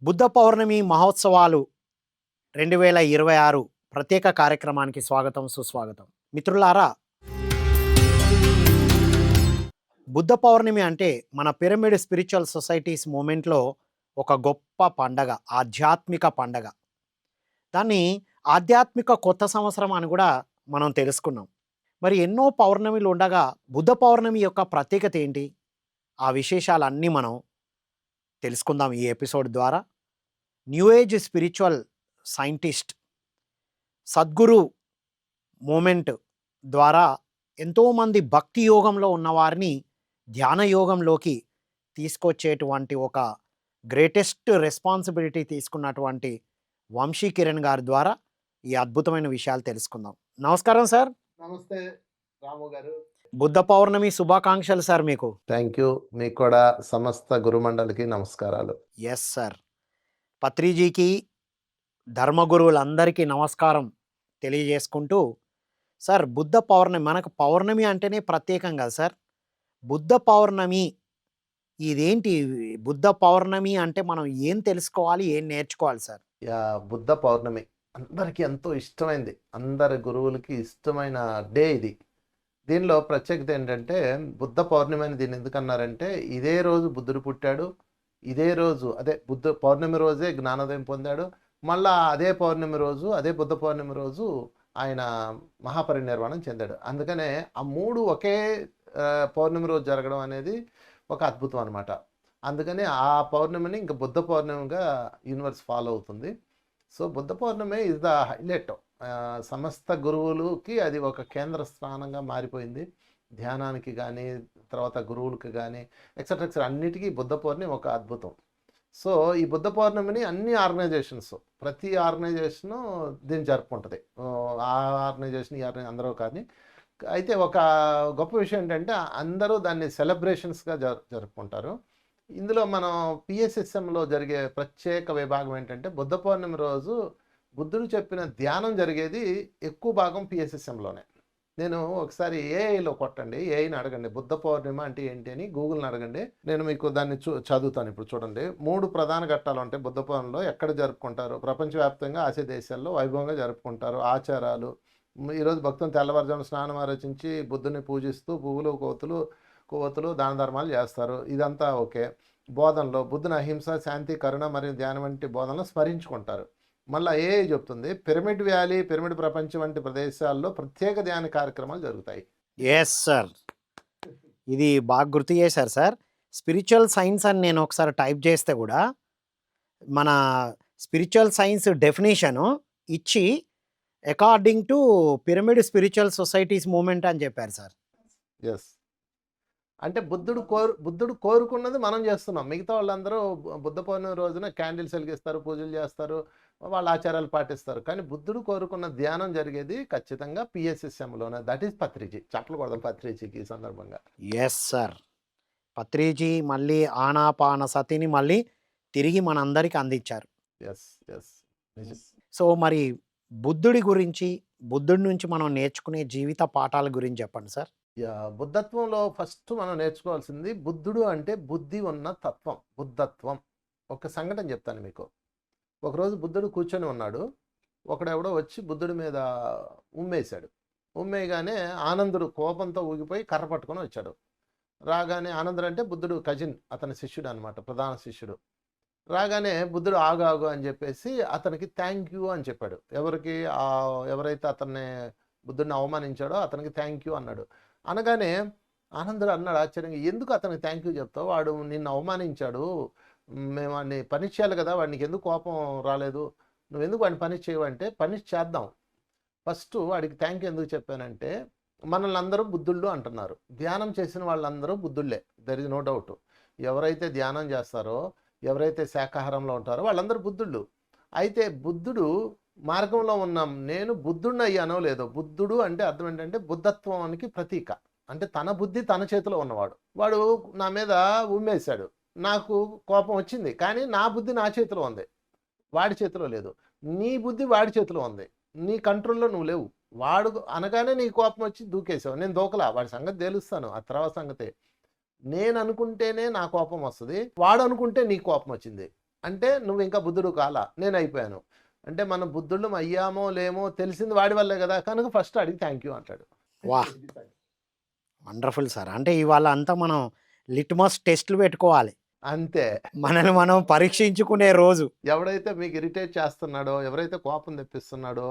బుద్ధ పౌర్ణమి మహోత్సవాలు 2026 ప్రత్యేక కార్యక్రమానికి స్వాగతం, సుస్వాగతం. మిత్రులారా, బుద్ధ పౌర్ణమి అంటే మన పిరమిడ్ స్పిరిచువల్ సొసైటీస్ మూమెంట్లో ఒక గొప్ప పండగ, ఆధ్యాత్మిక పండగ. దాన్ని ఆధ్యాత్మిక కొత్త సంవత్సరం అని కూడా మనం తెలుసుకున్నాం. మరి ఎన్నో పౌర్ణమిలు ఉండగా బుద్ధ పౌర్ణమి యొక్క ప్రత్యేకత ఏంటి? ఆ విశేషాలన్నీ మనం తెలుసుకుందాం ఈ ఎపిసోడ్ ద్వారా. New age spiritual scientist Sadhguru movement ద్వారా ఎంతోమంది భక్తి యోగంలో ఉన్నవారిని ధ్యాన యోగంలోకి తీసుకొచ్చేటువంటి ఒక గ్రేటెస్ట్ రెస్పాన్సిబిలిటీ తీసుకున్నటువంటి వంశీ కిరణ్ గారి ద్వారా ఈ అద్భుతమైన విషయాలు తెలుసుకుందాం. నమస్కారం సార్. నమస్తే రాము గారు. బుద్ధ పౌర్ణమి శుభాకాంక్షలు సార్ మీకు. Thank you. మీకు కూడా సమస్త గురుమండలికి నమస్కారాలు. Yes sir. పత్రిజీకి ధర్మగురువులందరికీ నమస్కారం తెలియజేసుకుంటూ, సార్ బుద్ధ పౌర్ణమి, మనకు పౌర్ణమి అంటేనే ప్రత్యేకం కదా సార్. బుద్ధ పౌర్ణమి ఇదేంటి? బుద్ధ పౌర్ణమి అంటే మనం ఏం తెలుసుకోవాలి, ఏం నేర్చుకోవాలి సార్? బుద్ధ పౌర్ణమి అందరికీ ఎంతో ఇష్టమైంది, అందరి గురువులకి ఇష్టమైన డే ఇది. దీనిలో ప్రత్యేకత ఏంటంటే, బుద్ధ పౌర్ణమి అని దీన్ని ఎందుకన్నారంటే, ఇదే రోజు బుద్ధుడు పుట్టాడు, ఇదే రోజు అదే బుద్ధ పౌర్ణమి రోజే జ్ఞానోదయం పొందాడు, మళ్ళా అదే పౌర్ణమి రోజు, అదే బుద్ధ పౌర్ణమి రోజు ఆయన మహాపరినిర్వాణం చెందాడు. అందుకనే ఆ మూడు ఒకే పౌర్ణమి రోజు జరగడం అనేది ఒక అద్భుతం అనమాట. అందుకని ఆ పౌర్ణమిని ఇంకా బుద్ధ పౌర్ణమిగా యూనివర్స్ ఫాలో అవుతుంది. So Buddha Purnima is the highlight. సమస్త గురువులకి అది ఒక కేంద్ర స్థానంగా మారిపోయింది. ధ్యానానికి కానీ, తర్వాత గురువులకి కానీ, ఎక్సెట్రా అన్నిటికీ బుద్ధ పౌర్ణమి ఒక అద్భుతం. సో ఈ బుద్ధ పౌర్ణమిని అన్ని ఆర్గనైజేషన్స్, ప్రతి ఆర్గనైజేషను దీన్ని జరుపుకుంటుంది. ఆ ఆర్గనైజేషన్, ఈ ఆర్గనైజేషన్ అందరూ కానీ. అయితే ఒక గొప్ప విషయం ఏంటంటే, అందరూ దాన్ని సెలబ్రేషన్స్గా జరుపుకుంటారు. ఇందులో మనం పిఎస్ఎస్ఎంలో జరిగే ప్రత్యేక విభాగం ఏంటంటే, బుద్ధ పౌర్ణమి రోజు బుద్ధుడు చెప్పిన ధ్యానం జరిగేది ఎక్కువ భాగం పిఎస్ఎస్ఎంలోనే. నేను ఒకసారి ఏఐలో కొట్టండి, ఏఐని అడగండి బుద్ధ పౌర్ణిమ అంటే ఏంటి అని గూగుల్ని అడగండి. నేను మీకు దాన్ని చదువుతాను. ఇప్పుడు చూడండి, 3 ప్రధాన ఘట్టాలు ఉంటాయి బుద్ధ పౌర్ణమిలో. ఎక్కడ జరుపుకుంటారు? ప్రపంచవ్యాప్తంగా ఆసియా దేశాల్లో వైభవంగా జరుపుకుంటారు. ఆచారాలు, ఈరోజు భక్తులు తెల్లవారుజామున స్నానం ఆలోచించి బుద్ధుని పూజిస్తూ పువ్వులు, కొవ్వొత్తులు, దాన ధర్మాలు చేస్తారు. ఇదంతా ఓకే. బోధనలో బుద్ధుని అహింస, శాంతి, కరుణ మరియు ధ్యానం వంటి బోధనలు స్మరించుకుంటారు. మళ్ళీ ఏఐ చెప్తుంది, పిరమిడ్ వ్యాలీ, పిరమిడ్ ప్రపంచం వంటి ప్రదేశాల్లో ప్రత్యేక ధ్యాన కార్యక్రమాలు జరుగుతాయి. ఎస్ సార్, ఇది బాగా గుర్తు చేశారు సార్. స్పిరిచువల్ సైన్స్ అని నేను ఒకసారి టైప్ చేస్తే కూడా మన స్పిరిచువల్ సైన్స్ డెఫినేషను ఇచ్చి according to pyramid spiritual societies moment అని చెప్పారు సార్. ఎస్, అంటే బుద్ధుడు కోరుకున్నది మనం చేస్తున్నాం. మిగతా వాళ్ళందరూ బుద్ధ పౌర్ణమి రోజున క్యాండిల్స్ వెలిగిస్తారు, పూజలు చేస్తారు, వాళ్ళ ఆచారాలు పాటిస్తారు. కానీ బుద్ధుడు కోరుకున్న ధ్యానం జరిగేది ఖచ్చితంగా పిఎస్ఎస్ఎంలోనే. That is Patriji. చప్పలు కొడదాం పత్రిజీకి ఈ సందర్భంగా. Yes sir. పత్రిజీ మళ్ళీ ఆనాపాన సతిని మళ్ళీ తిరిగి మనందరికి అందించారు. Yes yes. సో మరి బుద్ధుడి గురించి, బుద్ధుడి నుంచి మనం నేర్చుకునే జీవిత పాఠాల గురించి చెప్పండి సార్. బుద్ధత్వంలో ఫస్ట్ మనం నేర్చుకోవాల్సింది, బుద్ధుడు అంటే బుద్ధి ఉన్న తత్వం, బుద్ధత్వం. ఒక సంఘటన చెప్తాను మీకు. ఒకరోజు బుద్ధుడు కూర్చొని ఉన్నాడు. ఒకడెవడో వచ్చి బుద్ధుడి మీద ఉమ్మేశాడు. ఉమ్మేయగానే ఆనందుడు కోపంతో ఊగిపోయి కర్ర పట్టుకొని వచ్చాడు. రాగానే ఆనందుడు అంటే బుద్ధుడు కజిన్, అతని శిష్యుడు అనమాట, ప్రధాన శిష్యుడు. రాగానే బుద్ధుడు ఆగు అని చెప్పేసి అతనికి థ్యాంక్ యూ అని చెప్పాడు. ఎవరైతే అతన్ని బుద్ధుడిని అవమానించాడో అతనికి థ్యాంక్ యూ అన్నాడు. అనగానే ఆనందుడు అన్నాడు ఆశ్చర్యంగా, ఎందుకు అతనికి థ్యాంక్ యూ చెప్తావు? వాడు నిన్ను అవమానించాడు, మేము వాడిని పనిష్ చేయాలి కదా, వాడికి ఎందుకు కోపం రాలేదు, నువ్వెందుకు వాడిని పనిష్ చేయవంటే, పనిష్ చేద్దాం. ఫస్ట్ వాడికి థ్యాంక్ యూ ఎందుకు చెప్పానంటే, మనల్ని అందరూ బుద్ధుళ్ళు అంటున్నారు. ధ్యానం చేసిన వాళ్ళందరూ బుద్ధుళ్ళే, దెర్ ఇస్ నో డౌట్. ఎవరైతే ధ్యానం చేస్తారో, ఎవరైతే శాకాహారంలో ఉంటారో వాళ్ళందరూ బుద్ధుళ్ళు. అయితే బుద్ధుడు మార్గంలో ఉన్నాం, నేను బుద్ధుడిని అయ్యానో లేదో. బుద్ధుడు అంటే అర్థం ఏంటంటే బుద్ధత్వానికి ప్రతీక. అంటే తన బుద్ధి తన చేతిలో ఉన్నవాడు. వాడు నా మీద ఉమ్మేశాడు, నాకు కోపం వచ్చింది, కానీ నా బుద్ధి నా చేతిలో ఉంది, వాడి చేతిలో లేదు. నీ బుద్ధి వాడి చేతిలో ఉంది, నీ కంట్రోల్లో నువ్వు లేవు. వాడు అనగానే నీ కోపం వచ్చి దూకేసావు, నేను దూకలా, వాడి సంగతి తెలుస్తాను, ఆ తర్వాత సంగతే. నేను అనుకుంటేనే నా కోపం వస్తుంది, వాడు అనుకుంటే నీ కోపం వచ్చింది. అంటే నువ్వు ఇంకా బుద్ధుడు కాలా, నేను అయిపోయాను. అంటే మనం బుద్ధుళ్ళం అయ్యామో లేమో తెలిసింది వాడి వల్లే కదా, కనుక ఫస్ట్ అడిగి థ్యాంక్ యూ అంటాడు. వాహ్! Wonderful sir. అంటే ఇవాళ అంతా మనం లిట్మస్ టెస్ట్‌లు పెట్టుకోవాలి. అంతే. మనల్ని మనం పరీక్షించుకునే రోజు. ఎవడైతే మీకు ఇరిటేట్ చేస్తున్నాడో, ఎవరైతే కోపం తెప్పిస్తున్నాడో,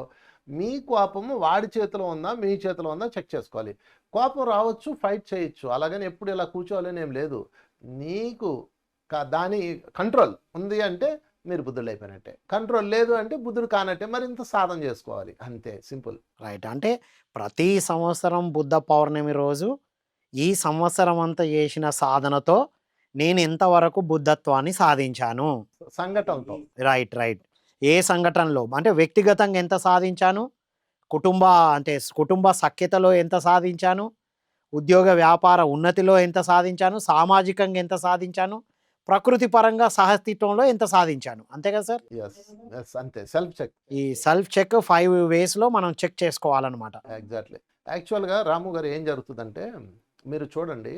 మీ కోపము వాడి చేతిలో ఉందా, మీ చేతిలో ఉందా చెక్ చేసుకోవాలి. కోపం రావచ్చు, ఫైట్ చేయొచ్చు. అలాగని ఎప్పుడు ఇలా కూర్చోవాలని ఏం లేదు. నీకు దాని కంట్రోల్ ఉంది అంటే మీరు బుద్ధుడు అయిపోయినట్టే. కంట్రోల్ లేదు అంటే బుద్ధుడు కానట్టే. మరి ఇంత సాధన చేసుకోవాలి. అంతే సింపుల్. రైట్. అంటే ప్రతి సంవత్సరం బుద్ధ పౌర్ణమి రోజు ఈ సంవత్సరం అంతా చేసిన సాధనతో నేను ఎంతవరకు బుద్ధత్వాన్ని సాధించాను. సంఘటనతో. రైట్. ఏ సంఘటనలో అంటే వ్యక్తిగతంగా ఎంత సాధించాను, కుటుంబ అంటే కుటుంబ సఖ్యతలో ఎంత సాధించాను, ఉద్యోగ వ్యాపార ఉన్నతిలో ఎంత సాధించాను, సామాజికంగా ఎంత సాధించాను, ప్రకృతి పరంగా సహస్థిత్వంలో ఎంత సాధించాను. అంతే కదా సార్? యెస్. యెస్. అంతే. Self check. ఈ సెల్ఫ్ చెక్ 5 వేస్‌లో మనం చెక్ చేసుకోవాలన్నమాట. ఎగ్జాక్ట్‌లీ. యాక్చువల్‌గా రాము గారు ఏం జరుగుతుందంటే, మీరు చూడండి,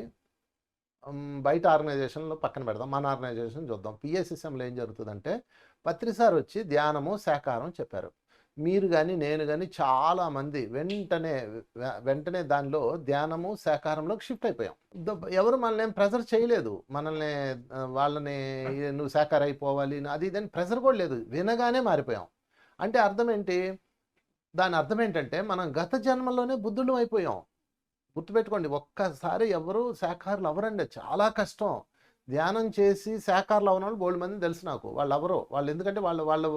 బయట ఆర్గనైజేషన్‌లో పక్కన పెడదాం. మన ఆర్గనైజేషన్ చూద్దాం. పిఎస్ఎస్ఎంలో ఏం జరుగుతుందంటే, పత్రి సార్ వచ్చి ధ్యానము, శాకాహారం చెప్పారు. మీరు గాని, నేను గాని చాలామంది వెంటనే దానిలో ధ్యానము, శాకాహారంలోకి షిఫ్ట్ అయిపోయాం. ఎవరు మనల్ని ఏం ప్రెజర్ చేయలేదు. మనల్ని వాళ్ళని నువ్వు శాకాహారి అయిపోవాలి అది ఇది అని ప్రెజర్ కూడా లేదు. వినగానే మారిపోయాం. అంటే అర్థం ఏంటి? దాని అర్థం ఏంటంటే, మనం గత జన్మలోనే బుద్ధుళ్ళం అయిపోయాం. గుర్తుపెట్టుకోండి, ఒక్కసారి ఎవరు శాకాహారులు అవ్వరండి. చాలా కష్టం. ధ్యానం చేసి శాకాహారులు అవ్వని వాళ్ళు బోల్డు మంది తెలుసు నాకు. వాళ్ళు ఎందుకంటే వాళ్ళు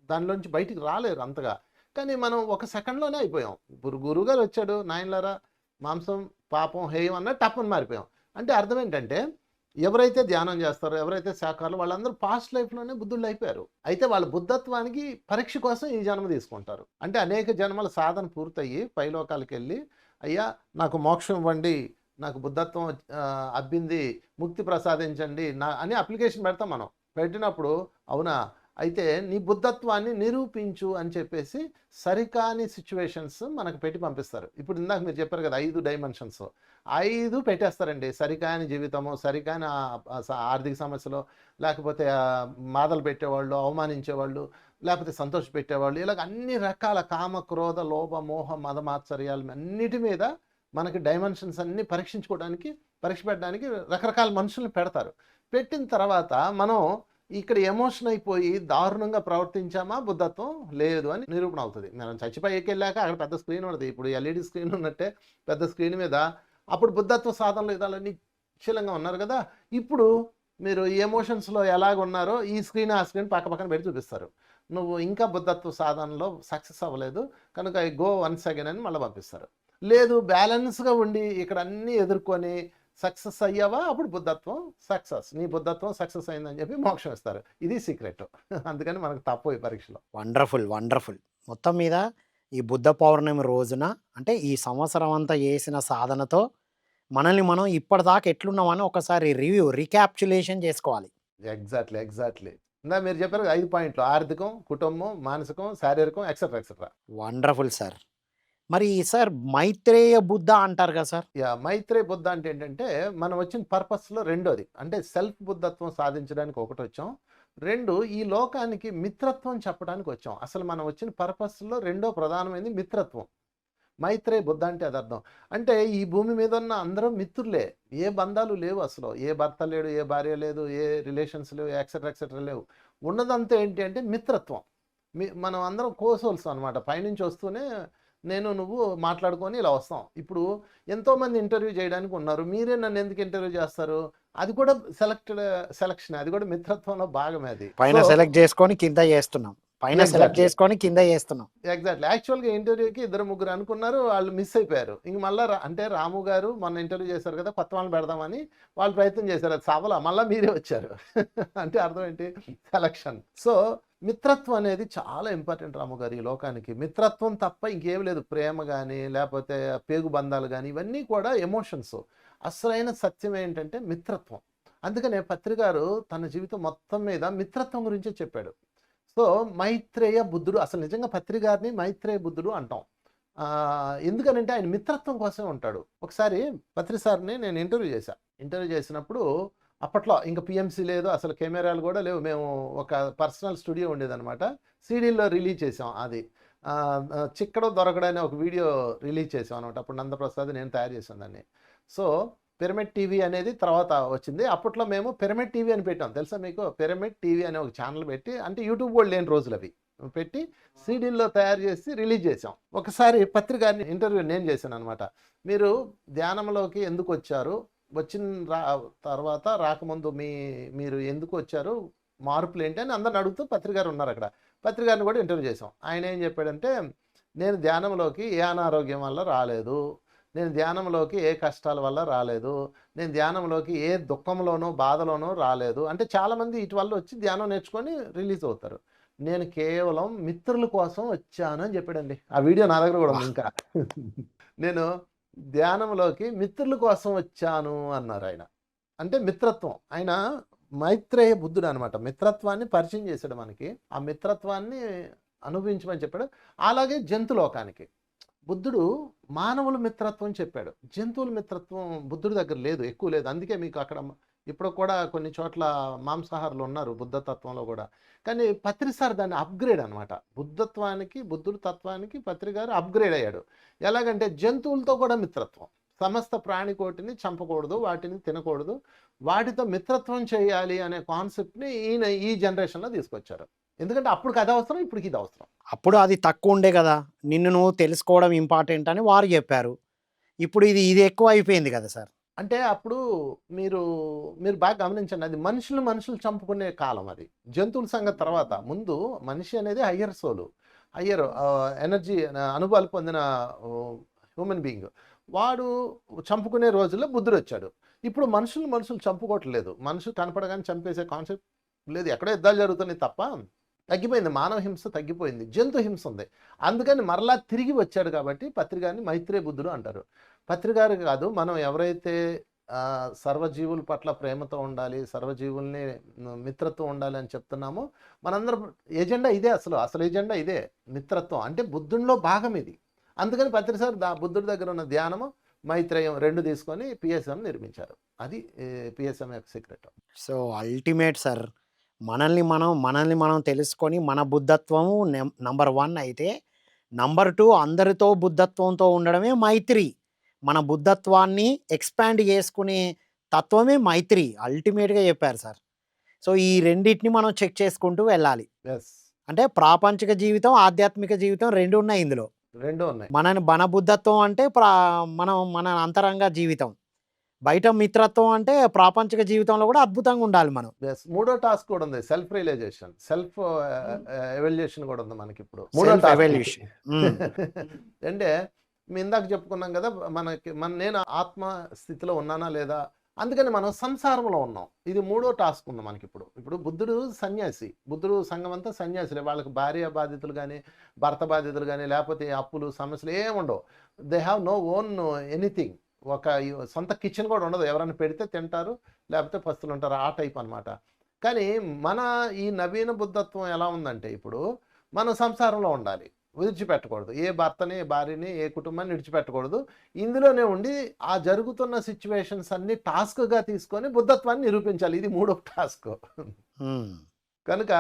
దానిలోంచి బయటికి రాలేరు అంతగా. కానీ మనం ఒక సెకండ్లోనే అయిపోయాం. ఇప్పుడు గురువుగారు వచ్చాడు, నాయనలారా మాంసం పాపం హేయం అన్న టప్పని మారిపోయాం. అంటే అర్థం ఏంటంటే, ఎవరైతే ధ్యానం చేస్తారో, ఎవరైతే శాకాహారులు వాళ్ళందరూ పాస్ట్ లైఫ్లోనే బుద్ధుళ్ళు అయిపోయారు. అయితే వాళ్ళ బుద్ధత్వానికి పరీక్ష కోసం ఈ జన్మ తీసుకుంటారు. అంటే అనేక జన్మల సాధన పూర్తయ్యి పైలోకాలకు వెళ్ళి, అయ్యా నాకు మోక్షం ఇవ్వండి, నాకు బుద్ధత్వం అబ్బింది, ముక్తి ప్రసాదించండి అని అప్లికేషన్ పెడతాం మనం. పెట్టినప్పుడు అవునా అయితే నీ బుద్ధత్వాన్ని నిరూపించు అని చెప్పేసి సరికాని సిచ్యువేషన్స్ మనకు పెట్టి పంపిస్తారు. ఇప్పుడు ఇందాక మీరు చెప్పారు కదా 5 డైమెన్షన్స్, 5 పెట్టేస్తారండి. సరికాని జీవితము, సరికాని ఆర్థిక సమస్యలు, లేకపోతే మాదలు పెట్టేవాళ్ళు, అవమానించేవాళ్ళు, లేకపోతే సంతోష పెట్టేవాళ్ళు, ఇలాగ అన్ని రకాల కామ, క్రోధ, లోభ, మోహ, మదమాత్సర్యాలు అన్నిటి మీద మనకి డైమెన్షన్స్ అన్నీ పరీక్ష పెట్టడానికి రకరకాల మనుషుల్ని పెడతారు. పెట్టిన తర్వాత మనం ఇక్కడ ఎమోషన్ అయిపోయి దారుణంగా ప్రవర్తించామా బుద్ధత్వం లేదు అని నిరూపణ అవుతుంది. మనం చచ్చిపోయికి వెళ్ళాక అక్కడ పెద్ద స్క్రీన్ ఉంటుంది. ఇప్పుడు ఎల్ఈడి స్క్రీన్ ఉన్నట్టే పెద్ద స్క్రీన్ మీద అప్పుడు బుద్ధత్వ సాధనలు ఇదాలన్నీ నిశ్చలంగా ఉన్నారు కదా. ఇప్పుడు మీరు ఈ ఎమోషన్స్లో ఎలాగ ఉన్నారో ఈ స్క్రీన్ ఆ స్క్రీన్ పక్కన పెట్టి చూపిస్తారు. నువ్వు ఇంకా బుద్ధత్వ సాధనలో సక్సెస్ అవ్వలేదు కనుక గో వన్స్ అగైన్ అని మళ్ళీ పంపిస్తారు. లేదు బ్యాలెన్స్గా ఉండి ఇక్కడ అన్నీ ఎదుర్కొని సక్సెస్ అయ్యావా అప్పుడు బుద్ధత్వం సక్సెస్, నీ బుద్ధత్వం సక్సెస్ అయిందని చెప్పి మోక్షం ఇస్తారు. ఇది సీక్రెట్. అందుకని మనకు తప్పు ఈ పరీక్షలో. వండర్ఫుల్. మొత్తం మీద ఈ బుద్ధ పౌర్ణమి రోజున అంటే ఈ సంవత్సరం అంతా చేసిన సాధనతో మనల్ని మనం ఇప్పటిదాకా ఎట్లున్నామని ఒకసారి రీక్యాప్చులేషన్ చేసుకోవాలి. ఎగ్జాక్ట్లీ. ఇందా మీరు చెప్పారు 5 పాయింట్లు: ఆర్థికం, కుటుంబం, మానసికం, శారీరకం, ఎక్సెట్రా. Wonderful sir. మరి సార్ మైత్రేయ బుద్ధ అంటారు కదా సార్? మైత్రేయ బుద్ధ అంటే ఏంటంటే, మనం వచ్చిన పర్పస్లో రెండోది అంటే సెల్ఫ్ బుద్ధత్వం సాధించడానికి ఒకటి వచ్చాం. 2 ఈ లోకానికి మిత్రత్వం చెప్పడానికి వచ్చాం. అసలు మనం వచ్చిన పర్పస్లో రెండో ప్రధానమైనది మిత్రత్వం. మైత్రేయ బుద్ధ అంటే అది అర్థం. అంటే ఈ భూమి మీద ఉన్న అందరం మిత్రులే, ఏ బంధాలు లేవు అసలు. ఏ భర్త లేడు, ఏ భార్య లేదు, ఏ రిలేషన్స్ లేవు, ఎక్సెట్రా లేవు. ఉన్నదంతా ఏంటి అంటే మిత్రత్వం. మనం అందరం కోసోల్స్ అనమాట. పైనుంచి వస్తూనే నేను నువ్వు మాట్లాడుకొని ఇలా వస్తాం. ఇప్పుడు ఎంతోమంది ఇంటర్వ్యూ చేయడానికి ఉన్నారు, మీరే నన్ను ఎందుకు ఇంటర్వ్యూ చేస్తారు? అది కూడా సెలక్షన్, అది కూడా మిత్రత్వంలో భాగమే. అది పైన సెలెక్ట్ చేసుకొని కింద చేస్తున్నాం, ఎగ్జాక్ట్లీ. యాక్చువల్గా ఇంటర్వ్యూకి 2-3 అనుకున్నారు, వాళ్ళు మిస్ అయిపోయారు. ఇంక మళ్ళీ అంటే రాము గారు మొన్న ఇంటర్వ్యూ చేశారు కదా, కొత్త వాళ్ళని పెడదామని వాళ్ళు ప్రయత్నం చేశారు, అది సవలా, మళ్ళీ మీరే వచ్చారు. అంటే అర్థం ఏంటి? సెలక్షన్. సో మిత్రత్వం అనేది చాలా ఇంపార్టెంట్ రాము గారు ఈ లోకానికి. మిత్రత్వం తప్ప ఇంకేం లేదు. ప్రేమ కానీ లేకపోతే పేగు బంధాలు కానీ ఇవన్నీ కూడా ఎమోషన్స్. అసలైన సత్యం ఏంటంటే మిత్రత్వం. అందుకనే పత్రి గారు తన జీవితం మొత్తం మీద మిత్రత్వం గురించే చెప్పాడు. సో మైత్రేయ బుద్ధుడు, అసలు నిజంగా పత్రి గారిని మైత్రేయ బుద్ధుడు అంటాం. ఎందుకనంటే ఆయన మిత్రత్వం కోసమే ఉంటాడు. ఒకసారి పత్రి సార్ని నేను ఇంటర్వ్యూ చేసినప్పుడు అప్పట్లో ఇంక పిఎంసీ లేదు, అసలు కెమెరాలు కూడా లేవు. మేము ఒక పర్సనల్ స్టూడియో ఉండేదనమాట. సీడీల్లో రిలీజ్ చేసాం అది. చిక్కడో దొరకడో అనే ఒక వీడియో రిలీజ్ చేసాం అనమాట. అప్పుడు నందప్రసాద్ నేను తయారు చేసాను దాన్ని. సో పిరమిడ్ టీవీ అనేది తర్వాత వచ్చింది. అప్పట్లో మేము పిరమిడ్ టీవీ అని పెట్టాం, తెలుసా మీకు? పిరమిడ్ టీవీ అనే ఒక ఛానల్ పెట్టి, అంటే యూట్యూబ్ కూడా లేని రోజులు అవి, పెట్టి సీడీల్లో తయారు చేసి రిలీజ్ చేసాం. ఒకసారి పత్రికారిని ఇంటర్వ్యూ నేను చేశాను అనమాట. మీరు ధ్యానంలోకి ఎందుకు వచ్చారు, వచ్చిన తర్వాత రాకముందు మీరు ఎందుకు వచ్చారు, మార్పులు ఏంటి అని అందరిని అడుగుతూ పత్రికారు ఉన్నారు అక్కడ. పత్రికారిని కూడా ఇంటర్వ్యూ చేసాం. ఆయన ఏం చెప్పాడంటే, నేను ధ్యానంలోకి ఏ అనారోగ్యం వల్ల రాలేదు, నేను ధ్యానంలోకి ఏ కష్టాల వల్ల రాలేదు, నేను ధ్యానంలోకి ఏ దుఃఖంలోనో బాధలోనో రాలేదు. అంటే చాలామంది ఇటు వల్ల వచ్చి ధ్యానం నేర్చుకొని రిలీజ్ అవుతారు. నేను కేవలం మిత్రుల కోసం వచ్చాను అని చెప్పాడండి. ఆ వీడియో నా దగ్గర కూడా ఉంది ఇంకా. నేను ధ్యానంలోకి మిత్రుల కోసం వచ్చాను అన్నారు ఆయన. అంటే మిత్రత్వం. ఆయన మైత్రేయ బుద్ధుడు అనమాట. మిత్రత్వాన్ని పరిచయం చేశాడు మనకి. ఆ మిత్రత్వాన్ని అనుభవించమని చెప్పాడు. అలాగే జంతులోకానికి బుద్ధుడు మానవుల మిత్రత్వం చెప్పాడు. జంతువుల మిత్రత్వం బుద్ధుడి దగ్గర లేదు, ఎక్కువ లేదు. అందుకే మీకు అక్కడ ఇప్పుడు కూడా కొన్ని చోట్ల మాంసాహారులు ఉన్నారు బుద్ధతత్వంలో కూడా. కానీ పత్రి సార్ దాన్ని అప్గ్రేడ్ అనమాట. బుద్ధుడి తత్వానికి పత్రి గారు అప్గ్రేడ్ అయ్యాడు. ఎలాగంటే జంతువులతో కూడా మిత్రత్వం. సమస్త ప్రాణికోటిని చంపకూడదు, వాటిని తినకూడదు, వాటితో మిత్రత్వం చేయాలి అనే కాన్సెప్ట్ని ఈయన ఈ జనరేషన్లో తీసుకొచ్చారు. ఎందుకంటే అప్పుడు అది అవసరం, ఇప్పటికి ఇది అవసరం. అప్పుడు అది తక్కువ ఉండే కదా, నిన్ను నువ్వు తెలుసుకోవడం ఇంపార్టెంట్ అని వారు చెప్పారు. ఇప్పుడు ఇది ఎక్కువ అయిపోయింది కదా సార్. అంటే అప్పుడు మీరు బాగా గమనించండి, అది మనుషులు చంపుకునే కాలం అది. జంతువుల సంగతి తర్వాత. ముందు మనిషి అనేది హయ్యర్ సోలు, హయ్యర్ ఎనర్జీ అనుభవాలు పొందిన హ్యూమన్ బీయింగ్. వాడు చంపుకునే రోజుల్లో బుద్ధుడు వచ్చాడు. ఇప్పుడు మనుషులు చంపుకోవట్లేదు. మనుషులు కనపడగానే చంపేసే కాన్సెప్ట్ లేదు. ఎక్కడో యుద్ధాలు జరుగుతున్నాయి తప్ప తగ్గిపోయింది. మానవ హింస తగ్గిపోయింది, జంతు హింస ఉంది. అందుకని మరలా తిరిగి వచ్చాడు కాబట్టి పత్రికారిని మైత్రేయ బుద్ధుడు అంటారు. పత్రికారు కాదు, మనం ఎవరైతే సర్వజీవుల పట్ల ప్రేమతో ఉండాలి, సర్వజీవుల్ని మిత్రత్వం ఉండాలి అని చెప్తున్నామో, మనందరం ఎజెండా ఇదే. అసలు ఎజెండా ఇదే, మిత్రత్వం. అంటే బుద్ధుడిలో భాగం ఇది. అందుకని పత్రిసారి బుద్ధుడి దగ్గర ఉన్న ధ్యానము మైత్రేయం రెండు తీసుకొని పిఎస్ఎం నిర్మించారు. అది పిఎస్ఎం యొక్క సీక్రెట్. సో అల్టిమేట్ సార్, మనల్ని మనం తెలుసుకొని మన బుద్ధత్వము నంబర్ 1 అయితే, నంబర్ 2 అందరితో బుద్ధత్వంతో ఉండడమే మైత్రి. మన బుద్ధత్వాన్ని ఎక్స్పాండ్ చేసుకునే తత్వమే మైత్రి. అల్టిమేట్గా చెప్పారు సార్. సో ఈ రెండింటిని మనం చెక్ చేసుకుంటూ వెళ్ళాలి. అంటే ప్రాపంచిక జీవితం, ఆధ్యాత్మిక జీవితం రెండు ఉన్నాయి ఇందులో. రెండు ఉన్నాయి. మన బుద్ధత్వం అంటే మన అంతరంగ జీవితం, బయట మిత్రత్వం అంటే ప్రాపంచిక జీవితంలో కూడా అద్భుతంగా ఉండాలి మనం. మూడో టాస్క్ కూడా ఉంది, సెల్ఫ్ రియలైజేషన్, సెల్ఫ్ ఎవల్యూషన్ కూడా ఉంది మనకి ఇప్పుడు. అంటే మీ ఇందాక చెప్పుకున్నాం కదా, నేను ఆత్మ స్థితిలో ఉన్నానా లేదా, అందుకని మనం సంసారంలో ఉన్నాం. ఇది మూడో టాస్క్ ఉంది మనకి ఇప్పుడు బుద్ధుడు సన్యాసి, బుద్ధుడు సంఘం అంతా సన్యాసులే. వాళ్ళకి భార్య బాధితులు కానీ, భర్త బాధితులు కానీ, లేకపోతే అప్పులు సమస్యలు ఏముండవు. They have no own anything. ఒక సొంత కిచెన్ కూడా ఉండదు. ఎవరైనా పెడితే తింటారు, లేకపోతే పస్తులు ఉంటారు, ఆ టైప్ అనమాట. కానీ మన ఈ నవీన బుద్ధత్వం ఎలా ఉందంటే, ఇప్పుడు మనం సంసారంలో ఉండాలి, విడిచిపెట్టకూడదు. ఏ భర్తని, ఏ భార్యని, ఏ కుటుంబాన్ని విడిచిపెట్టకూడదు. ఇందులోనే ఉండి ఆ జరుగుతున్న సిచ్యువేషన్స్ అన్ని టాస్క్గా తీసుకొని బుద్ధత్వాన్ని నిరూపించాలి. ఇది మూడో టాస్క్. కనుక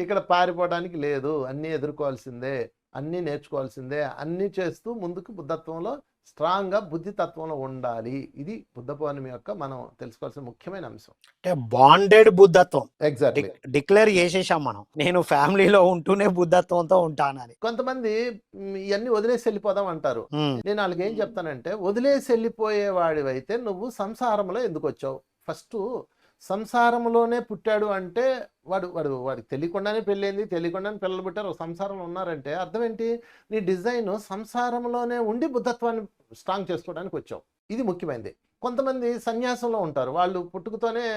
ఇక్కడ పారిపోవడానికి లేదు, అన్నీ ఎదుర్కోవాల్సిందే, అన్నీ నేర్చుకోవాల్సిందే, అన్నీ చేస్తూ ముందుకు బుద్ధత్వంలో స్ట్రాంగ్గా బుద్ధితత్వంలో ఉండాలి. ఇది బుద్ధ పౌర్ణమి యొక్క మనం తెలుసుకోవాల్సిన ముఖ్యమైన అంశం. అంటే బాండెడ్ బుద్ధత్వం ఎగ్జాక్ట్లీ డిక్లేర్ చేసేసాం మనం. నేను ఫ్యామిలీలో ఉంటూనే బుద్ధత్వంతో ఉంటానని. కొంతమంది ఇవన్నీ వదిలేసి వెళ్ళిపోదాం అంటారు. నేను వాళ్ళకి ఏం చెప్తానంటే, వదిలేసి వెళ్ళిపోయే వాడివైతే నువ్వు సంసారంలో ఎందుకు వచ్చావు? ఫస్ట్ సంసారంలోనే పుట్టాడు అంటే వాడికి తెలియకుండానే పెళ్ళైంది, తెలియకుండానే పిల్లలు పుట్టారు, సంసారంలో ఉన్నారంటే అర్థం ఏంటి? నీ డిజైన్ సంసారంలోనే ఉండి బుద్ధత్వాన్ని స్ట్రాంగ్ చేసుకోవడానికి వచ్చావు. ఇది ముఖ్యమైనది. కొంతమంది సన్యాసంలో ఉంటారు, వాళ్ళు పుట్టుకతోనే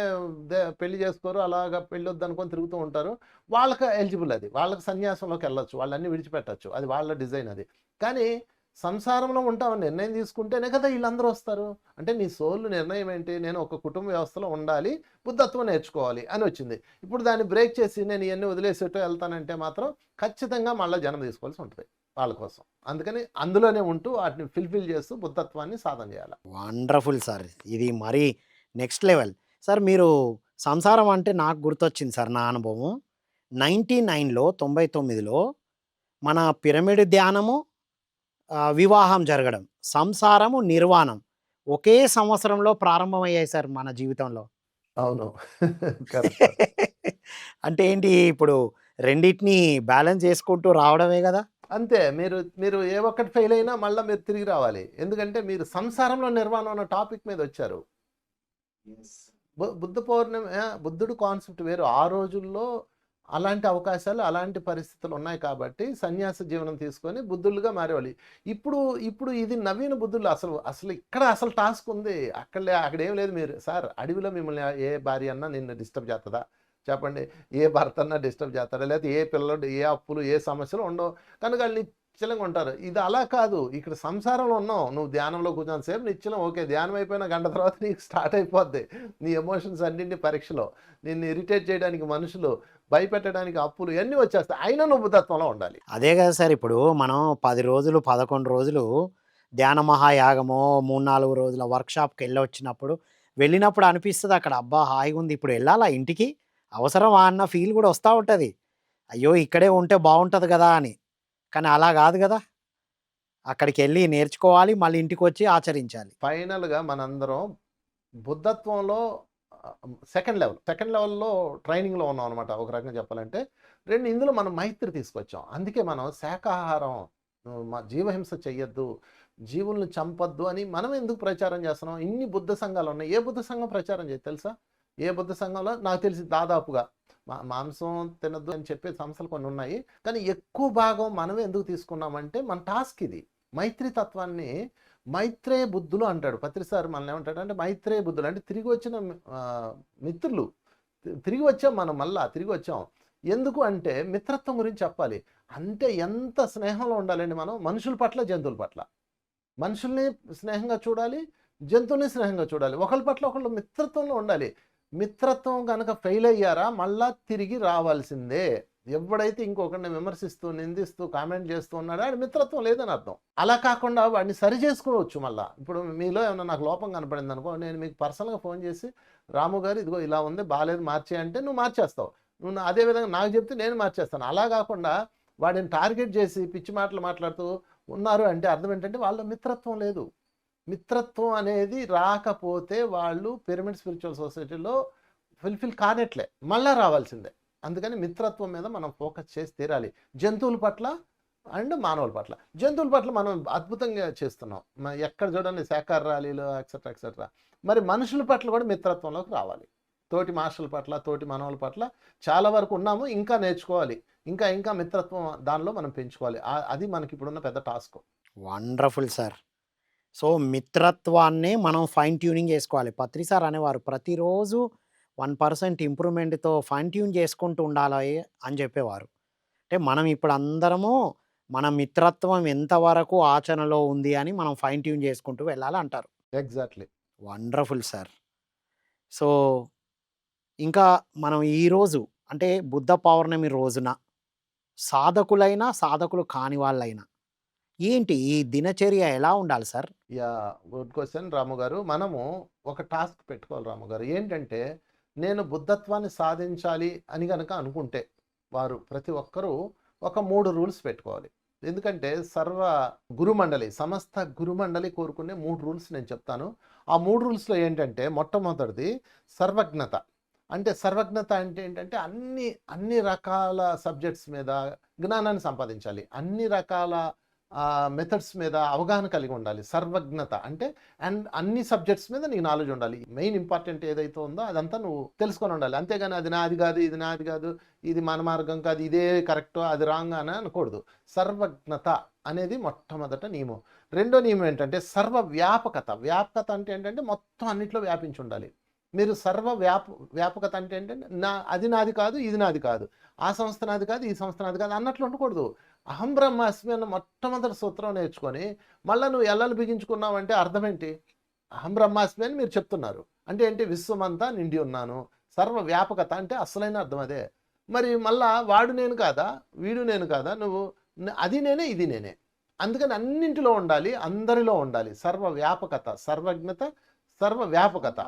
పెళ్లి చేసుకోరు, అలాగా పెళ్ళి వద్దనుకొని తిరుగుతూ ఉంటారు. వాళ్ళకి ఎలిజిబుల్, అది వాళ్ళకి సన్యాసంలోకి వెళ్ళొచ్చు, వాళ్ళన్నీ విడిచిపెట్టచ్చు, అది వాళ్ళ డిజైన్ అది. కానీ సంసారంలో ఉంటామని నిర్ణయం తీసుకుంటేనే కదా వీళ్ళందరూ వస్తారు. అంటే నీ సోల్ నిర్ణయం ఏంటి? నేను ఒక కుటుంబ వ్యవస్థలో ఉండాలి, బుద్ధత్వం నేర్చుకోవాలి అని వచ్చింది. ఇప్పుడు దాన్ని బ్రేక్ చేసి నేను ఇవన్నీ వదిలేసేటో వెళ్తానంటే మాత్రం ఖచ్చితంగా మళ్ళీ జన్మ తీసుకోవాల్సి ఉంటుంది వాళ్ళ కోసం. అందుకని అందులోనే ఉంటూ వాటిని ఫిల్ఫిల్ చేస్తూ బుద్ధత్వాన్ని సాధన చేయాలి. వండర్ఫుల్ సార్, ఇది మరీ నెక్స్ట్ లెవెల్. సార్ మీరు సంసారం అంటే నాకు గుర్తొచ్చింది సార్ నా అనుభవం. 99లో 99లో మన పిరమిడ్ ధ్యానము, వివాహం జరగడం, సంసారము, నిర్వాణం ఒకే సంవత్సరంలో ప్రారంభమయ్యాయి సార్ మన జీవితంలో. అవును. కరెక్ట్. అంటే ఏంటి ఇప్పుడు రెండిటిని బ్యాలెన్స్ చేసుకుంటూ రావడమే గదా! అంతే. మీరు మీరు ఏ ఒక్కటి ఫెయిల్ అయినా మళ్ళా మీరు తిరిగి రావాలి. ఎందుకంటే మీరు సంసారంలో నిర్వాణం అన్న టాపిక్ మీదొచ్చారు. బుద్ధ పౌర్ణమి బుద్ధుడు కాన్సెప్ట్ వేరు. ఆ రోజుల్లో అలాంటి అవకాశాలు, అలాంటి పరిస్థితులు ఉన్నాయి కాబట్టి సన్యాస జీవనం తీసుకొని బుద్ధులుగా మారేవాళ్ళు. ఇప్పుడు ఇప్పుడు ఇది నవీన బుద్ధులు అసలు ఇక్కడ అసలు టాస్క్ ఉంది. అక్కడేం లేదు. మీరు సార్ అడవిలో మిమ్మల్ని ఏ భార్య అన్నా నిన్ను డిస్టర్బ్ చేస్తదా? చెప్పండి. ఏ భర్త అన్నా డిస్టర్బ్ చేస్తాడా? లేకపోతే ఏ పిల్లోడు, ఏ అప్పులు, ఏ సమస్యలు ఉండవు. కనుక ఆళ్ళు నిశ్చలంగా ఉంటారు. ఇది అలా కాదు. ఇక్కడ సంసారంలో ఉన్నావు. నువ్వు ధ్యానంలో కూర్చున్నంత సేపు నిశ్చలం ఓకే. ధ్యానం అయిపోయిన గంట తర్వాత నీకు స్టార్ట్ అయిపోద్ది. నీ ఎమోషన్స్ అన్నింటిని పరీక్షలో. నిన్ను ఇరిటేట్ చేయడానికి మనుషులు, భయపెట్టడానికి అప్పులు ఇయన్నీ వచ్చేస్తాయి. అయినా నువ్వు బుద్ధత్వంలో ఉండాలి. అదే గదా సార్! ఇప్పుడు మనం 10 రోజులు, 11 రోజులు ధ్యాన మహాయాగమో, 3, 4 రోజుల వర్క్‌షాప్‌కెళ్ళొచ్చినప్పుడు, వెళ్ళినప్పుడు అనిపిస్తది అక్కడ అబ్బా! హాయిగుంది. ఇప్పుడు ఎళ్ళాలా ఇంటికి? అవసరమా అన్న ఫీల్ గూడా వస్తా ఉంటది. అయ్యో! ఇక్కడే ఉంటే బావుంటది గదా! అని. కానీ అలా గాదు గదా! అక్కడికెళ్ళి నేర్చుకోవాలి. మళ్ళీ ఇంటికొచ్చి ఆచరించాలి. ఫైనల్‌గా మనందరం బుద్ధత్వంలో సెకండ్ లెవెల్‌లో ట్రైనింగ్‌లో ఉన్నామనమాట. ఒక రకంగా చెప్పాలంటే. ఇందులో మనం మైత్రి తీసుకొచ్చాం. అందుకే మనం శాకాహారం, జీవహింస చెయ్యొద్దు, జీవుల్ని చంపొద్దు అని మనం ఎందుకు ప్రచారం చేస్తున్నాం? ఇన్ని బుద్ధ సంఘాలున్నాయి. ఏ బుద్ధ సంఘం ప్రచారం చేయదు తెలుసా? ఏ బుద్ధ సంఘంలో నాకు తెలిసి దాదాపుగా మాంసం తినొద్దు అని చెప్పే సంస్థలు కొన్ని ఉన్నాయి. కానీ ఎక్కువ భాగం మనమే ఎందుకు తీసుకున్నామంటే మన టాస్క్ ఇది. మైత్రి తత్వాన్ని మైత్రేయ బుద్ధులు అంటాడు. పత్రిసారి మనల్ని ఏమంటాడంటే మైత్రేయ బుద్ధులు అంటే తిరిగి వచ్చిన మిత్రులు. తిరిగి వచ్చాం మనం, మళ్ళా తిరిగి వచ్చాం. ఎందుకు అంటే మిత్రత్వం గురించి చెప్పాలి. అంటే ఎంత స్నేహంలో ఉండాలండి మనం మనుషుల పట్ల, జంతువుల పట్ల. మనుషుల్ని స్నేహంగా చూడాలి, జంతువుల్ని స్నేహంగా చూడాలి. ఒకళ్ళ పట్ల ఒకళ్ళు మిత్రత్వంలో ఉండాలి. మిత్రత్వం కనుక ఫెయిల్ అయ్యారా మళ్ళా తిరిగి రావాల్సిందే. ఎవడైతే ఇంకొకరిని విమర్శిస్తూ, నిందిస్తూ, కామెంట్ చేస్తూ ఉన్నాడో ఆడి మిత్రత్వం లేదని అర్థం. అలా కాకుండా వాడిని సరి చేసుకోవచ్చు మళ్ళా. ఇప్పుడు మీలో ఏమన్నా నాకు లోపం కనపడింది అనుకో, నేను మీకు పర్సనల్‌గా ఫోన్ చేసి, రాము గారు ఇదిగో ఇలా ఉంది, బాలేదు మార్చేయి అంటే నువ్వు మార్చేస్తావు. నువ్వు అదే విధంగా నాకు చెప్తే నేను మార్చేస్తాను. అలా కాకుండా వాడిని టార్గెట్ చేసి పిచ్చి మాటలు మాట్లాడుతూ ఉన్నారు అంటే అర్థం ఏంటంటే వాళ్ళ మిత్రత్వం లేదు. మిత్రత్వం అనేది రాకపోతే వాళ్ళు పిరమిడ్ స్పిరిచువల్ సొసైటీలో ఫుల్ఫిల్ కానట్లే. మళ్ళా రావాల్సిందే. అందుకని మిత్రత్వం మీద మనం ఫోకస్ చేసి తీరాలి. జంతువుల పట్ల అండ్ మానవుల పట్ల. జంతువుల పట్ల మనం అద్భుతంగా చేస్తున్నాం. ఎక్కడ చూడండి శాకాహార ర్యాలీలు ఎక్సెట్రా ఎక్సెట్రా. మరి మనుషుల పట్ల కూడా మిత్రత్వంలోకి రావాలి. తోటి మానవుల పట్ల, తోటి మానవుల పట్ల చాలా వరకు ఉన్నాము. ఇంకా నేర్చుకోవాలి. ఇంకా మిత్రత్వం దానిలో మనం పెంచుకోవాలి. అది మనకి ఇప్పుడున్న పెద్ద టాస్క్. Wonderful sir. సో, మిత్రత్వాన్ని మనం ఫైన్ ట్యూనింగ్ చేసుకోవాలి. పత్రి సార్ అనేవారు ప్రతిరోజు 1% ఇంప్రూవ్‌మెంట్‌తో ఫైన్ ట్యూన్ చేసుకుంటూ ఉండాలి అని చెప్పేవారు. అంటే మనం ఇప్పుడు అందరము మన మిత్రత్వం ఎంతవరకు ఆచరణలో ఉంది అని మనం ఫైన్ ట్యూన్ చేసుకుంటూ వెళ్ళాలి అంటారు. ఎగ్జాక్ట్‌లీ. Wonderful sir. సో, ఇంకా మనం ఈరోజు అంటే బుద్ధ పౌర్ణమి రోజున సాధకులైనా, సాధకులు కాని వాళ్ళైనా ఏంటి ఈ దినచర్య ఎలా ఉండాలి సార్? గుడ్ క్వెషన్ రాము గారు. మనము ఒక టాస్క్ పెట్టుకోవాలి రాము గారు. ఏంటంటే నేను బుద్ధత్వాన్ని సాధించాలి అని గనక అనుకుంటే వారు ప్రతి ఒక్కరూ ఒక 3 రూల్స్ పెట్టుకోవాలి. ఎందుకంటే సమస్త గురుమండలి కోరుకునే 3 రూల్స్ నేను చెప్తాను. ఆ 3 రూల్స్‌లో ఏంటంటే మొట్టమొదటిది సర్వజ్ఞత. అంటే సర్వజ్ఞత అంటే ఏంటంటే అన్ని రకాల సబ్జెక్ట్స్ మీద జ్ఞానాన్ని సంపాదించాలి. అన్ని రకాల మెథడ్స్ మీద అవగాహన కలిగి ఉండాలి. సర్వజ్ఞత అంటే అన్ని సబ్జెక్ట్స్ మీద నీకు నాలెడ్జ్ ఉండాలి. మెయిన్ ఇంపార్టెంట్ ఏదైతే ఉందో అదంతా నువ్వు తెలుసుకొని ఉండాలి. అంతేగాని అది నాది కాదు, ఇది నాది కాదు, ఇది మన మార్గం కాదు, ఇదే కరెక్ట్, అది రాంగ్ అని అనకూడదు. సర్వజ్ఞత అనేది మొట్టమొదట నియమం. రెండో నియమం ఏంటంటే వ్యాపకత అంటే ఏంటంటే మొత్తం అన్నిట్లో వ్యాపించి ఉండాలి. మీరు వ్యాపకత అంటే ఏంటంటే అది నాది కాదు, ఇది నాది కాదు, ఆ సంస్థ నాది కాదు, ఈ సంస్థ నాది కాదు అన్నట్లు ఉండకూడదు. అహం బ్రహ్మాస్మి అన్న మొట్టమొదటి సూత్రం నేర్చుకొని మళ్ళీ నువ్వు ఎల్లలు బిగించుకున్నావు అంటే అర్థం ఏంటి? అహం బ్రహ్మాస్మి అని మీరు చెప్తున్నారు అంటే ఏంటి? విశ్వమంతా నిండి ఉన్నాను. వ్యాపకత అంటే అసలైన అర్థం అదే. మరి మళ్ళా వాడు నేను కాదా, వీడు నేను కాదా, నువ్వు అది నేనే, ఇది నేనే. అందుకని అన్నింటిలో ఉండాలి, అందరిలో ఉండాలి. వ్యాపకత, సర్వజ్ఞత, సర్వ వ్యాపకత.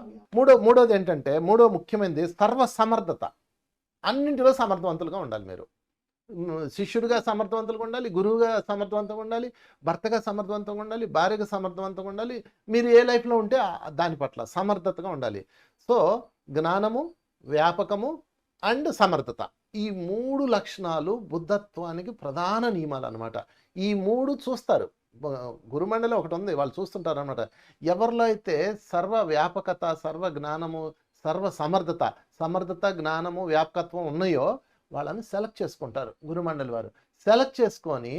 మూడోది ఏంటంటే, మూడో ముఖ్యమైనది సర్వ సమర్థత. అన్నింటిలో సమర్థవంతులుగా ఉండాలి మీరు. శిష్యుడిగా సమర్థవంతులుగా ఉండాలి, గురువుగా సమర్థవంతంగా ఉండాలి, భర్తగా సమర్థవంతంగా ఉండాలి, భార్యగా సమర్థవంతంగా ఉండాలి. మీరు ఏ లైఫ్లో ఉంటే దాని పట్ల సమర్థతగా ఉండాలి. సో జ్ఞానము, వ్యాపకము అండ్ సమర్థత, ఈ 3 లక్షణాలు బుద్ధత్వానికి ప్రధాన నియమాలు అనమాట. ఈ 3 చూస్తారు. గురుమండలి ఒకటి ఉంది, వాళ్ళు చూస్తుంటారు అనమాట. ఎవరిలో అయితే సర్వ వ్యాపకత, సర్వ జ్ఞానము, సర్వ సమర్థత, జ్ఞానము, వ్యాపకత్వం ఉన్నాయో వాళ్ళని సెలెక్ట్ చేసుకుంటారు గురుమండలి వారు. సెలెక్ట్ చేసుకొని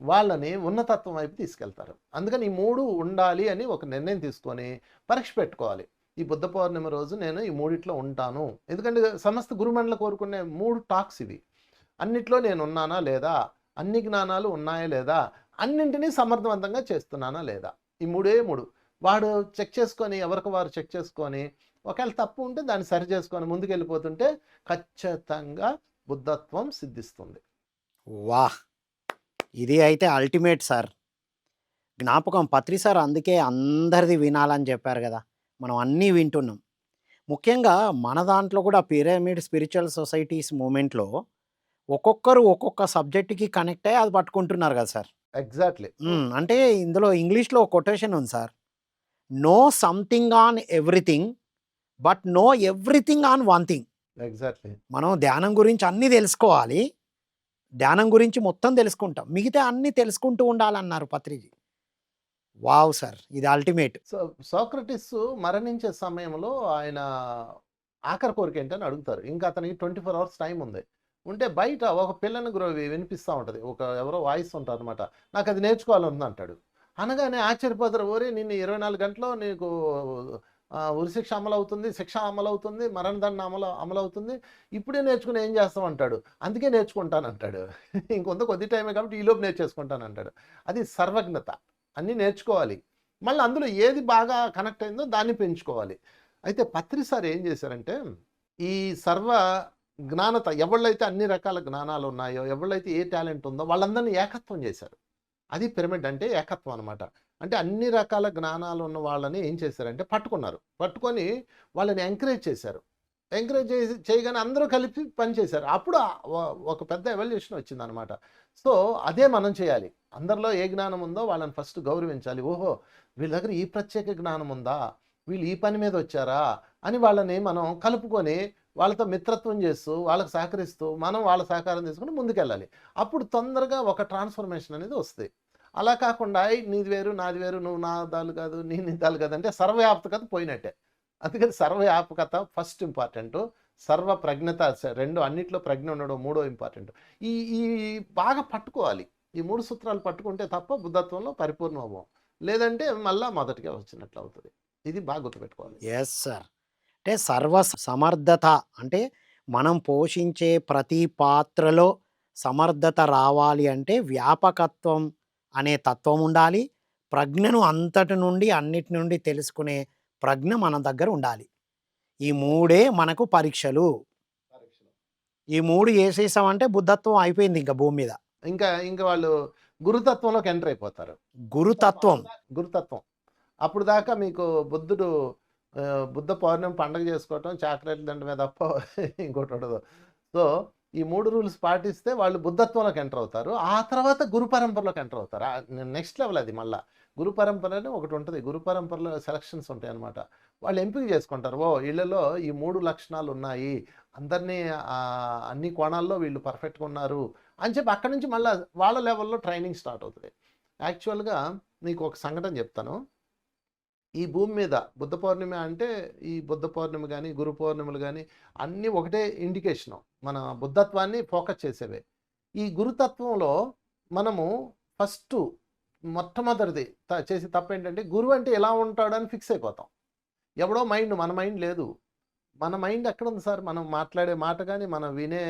వాళ్ళని ఉన్నతత్వం వైపు తీసుకెళ్తారు. అందుకని ఈ 3 ఉండాలి అని ఒక నిర్ణయం తీసుకొని పరీక్ష పెట్టుకోవాలి. ఈ బుద్ధ పౌర్ణమి రోజు నేను ఈ 3 ఉంటాను. ఎందుకంటే సమస్త గురుమండలి కోరుకునే 3 టాక్స్ ఇవి. అన్నిట్లో నేను ఉన్నానా లేదా, అన్ని జ్ఞానాలు ఉన్నాయా లేదా, అన్నింటినీ సమర్థవంతంగా చేస్తున్నానా లేదా, ఈ 3 వాడు చెక్ చేసుకొని, ఎవరికి వారు చెక్ చేసుకొని, ఒకవేళ తప్పు ఉంటే దాన్ని సరి చేసుకొని ముందుకు వెళ్ళిపోతుంటే ఖచ్చితంగా బుద్ధత్వం సిద్ధిస్తుంది. వాహ్! ఇది అయితే అల్టిమేట్ సార్. జ్ఞాపకం పత్రి సార్ అందుకే అందరిది వినాలని చెప్పారు కదా! మనం అన్నీ వింటున్నాం. ముఖ్యంగా మన దాంట్లో కూడా పిరమిడ్ స్పిరిచువల్ సొసైటీస్ మూవ్‌మెంట్‌లో ఒక్కొక్కరు ఒక్కొక్క సబ్జెక్ట్‌కి కనెక్ట్ అయ్యి అది పట్టుకుంటున్నారు కదా సార్. ఎగ్జాక్ట్లీ. అంటే ఇందులో ఇంగ్లీష్‌లో ఒక కొటేషన్ ఉంది sir. No something on everything, but no everything on one thing. Exactly. మనం ధ్యానం గురించి అన్నీ తెలుసుకోవాలి. ధ్యానం గురించి మొత్తం తెలుసుకుంటాం. మిగతా అన్నీ తెలుసుకుంటూ ఉండాలన్నారు పత్రిజీ. Wow sir! ఇది అల్టిమేట్. సోక్రటీస్ మరణించే సమయంలో ఆయన ఆఖరి కోరిక ఏంటని అడుగుతారు. ఇంకా అతనికి 24 అవర్స్ టైం ఉంది. ఉంటే బయట ఒక పిల్లని వినిపిస్తూ ఉంటుంది. ఎవరో వాయిస్ ఉంటారు అనమాట. నాకు అది నేర్చుకోవాలని అంటాడు. అనగానే ఆశ్చర్యపోతారు. ఓరే, నిన్ను 24 గంటలో నీకు ఉరిశిక్ష అమలవుతుంది, శిక్ష అమలవుతుంది, మరణదండ అమలవుతుంది. ఇప్పుడే నేర్చుకుని ఏం చేస్తాం అంటాడు. అందుకే నేర్చుకుంటానంటాడు. కొద్ది టైమే కాబట్టి ఈలోపు నేర్చేసుకుంటానంటాడు. అది సర్వజ్ఞత. అన్నీ నేర్చుకోవాలి. మళ్ళీ అందులో ఏది బాగా కనెక్ట్ అయిందో దాన్ని పెంచుకోవాలి. అయితే పత్రి సార్ ఏం చేశారంటే, ఈ సర్వ జ్ఞానత, ఎవళ్ళైతే అన్ని రకాల జ్ఞానాలు ఉన్నాయో, ఎవళ్ళైతే ఏ టాలెంట్ ఉందో వాళ్ళందరినీ ఏకత్వం చేశారు. అది పిరమిడ్ అంటే ఏకత్వం అనమాట. అంటే అన్ని రకాల జ్ఞానాలు ఉన్న వాళ్ళని ఏం చేశారంటే పట్టుకున్నారు. పట్టుకొని వాళ్ళని ఎంకరేజ్ చేశారు. ఎంకరేజ్ చేయగానే అందరూ కలిపి పనిచేశారు. అప్పుడు ఒక పెద్ద ఎవల్యూషన్ వచ్చిందనమాట. సో అదే మనం చేయాలి. అందరిలో ఏ జ్ఞానం ఉందో వాళ్ళని ఫస్ట్ గౌరవించాలి. ఓహో, వీళ్ళ దగ్గర ఈ ప్రత్యేక జ్ఞానం ఉందా, వీళ్ళు ఈ పని మీద వచ్చారా అని వాళ్ళని మనం కలుపుకొని వాళ్ళతో మిత్రత్వం చేస్తూ, వాళ్ళకి సహకరిస్తూ, మనం వాళ్ళ సహకారం తీసుకుని ముందుకెళ్ళాలి. అప్పుడు తొందరగా ఒక ట్రాన్స్ఫర్మేషన్ అనేది వస్తుంది. అలా కాకుండా నీది వేరు నాది వేరు, నువ్వు నా దాలు కాదు, నీ దాలు కాదు అంటే సర్వవ్యాపకత పోయినట్టే. అందుకని సర్వవ్యాపకత ఫస్ట్ ఇంపార్టెంట్. సర్వ ప్రజ్ఞత 2, అన్నిట్లో ప్రజ్ఞ ఉండడం 3 ఇంపార్టెంట్. ఈ ఈ బాగా పట్టుకోవాలి. ఈ 3 సూత్రాలు పట్టుకుంటే తప్ప బుద్ధత్వంలో పరిపూర్ణం అవ్వం. లేదంటే మళ్ళా మొదటిగా వచ్చినట్లు అవుతుంది. ఇది బాగా గుర్తుపెట్టుకోవాలి. Yes sir. అంటే సర్వ సమర్థత అంటే మనం పోషించే ప్రతి పాత్రలో సమర్థత రావాలి అంటే వ్యాపకత్వం అనే తత్వం ఉండాలి. ప్రజ్ఞను అంతటి నుండి అన్నిటి నుండి తెలుసుకునే ప్రజ్ఞ మన దగ్గర ఉండాలి. ఈ 3 మనకు పరీక్షలు. ఈ 3 ఏసేసామంటే బుద్ధత్వం అయిపోయింది ఇంక భూమి మీద. ఇంకా వాళ్ళు గురుతత్వంలోకి ఎంటర్ అయిపోతారు. గురుతత్వం. అప్పుడు దాకా మీకు బుద్ధ పౌర్ణమి పండుగ చేసుకోవటం, చాక్లెట్ల దండ మీద తప్ప ఇంకోటి ఉండదు. సో ఈ 3 రూల్స్ పాటిస్తే వాళ్ళు బుద్ధత్వంలోకి ఎంటర్ అవుతారు. ఆ తర్వాత గురు పరంపరలోకి ఎంటర్ అవుతారు. నెక్స్ట్ లెవెల్ అది. మళ్ళీ గురు పరంపర అని ఒకటి ఉంటుంది. గురు పరంపరలో సెలక్షన్స్ ఉంటాయి అన్నమాట. వాళ్ళు ఎంపిక చేసుకుంటారు. వీళ్ళలో ఈ 3 లక్షణాలు ఉన్నాయి, అందరినీ అన్ని కోణాల్లో వీళ్ళు పర్ఫెక్ట్గా ఉన్నారు అని చెప్పి అక్కడి నుంచి మళ్ళీ వాళ్ళ లెవెల్లో ట్రైనింగ్ స్టార్ట్ అవుతుంది. యాక్చువల్గా మీకు ఒక సంఘటన చెప్తాను. ఈ భూమి మీద బుద్ధ పౌర్ణమి అంటే, ఈ బుద్ధ పౌర్ణమి కానీ గురు పౌర్ణములు కానీ అన్నీ ఒకటే ఇండికేషను, మన బుద్ధత్వాన్ని ఫోకస్ చేసేవే. ఈ గురుతత్వంలో మనము ఫస్ట్ మొట్టమొదటిది చేసే తప్పు ఏంటంటే, గురువు అంటే ఎలా ఉంటాడని ఫిక్స్ అయిపోతాం. ఎవడో మైండ్, మన మైండ్ లేదు. మన మైండ్ ఎక్కడ ఉంది సార్? మనం మాట్లాడే మాట కానీ మనం వినే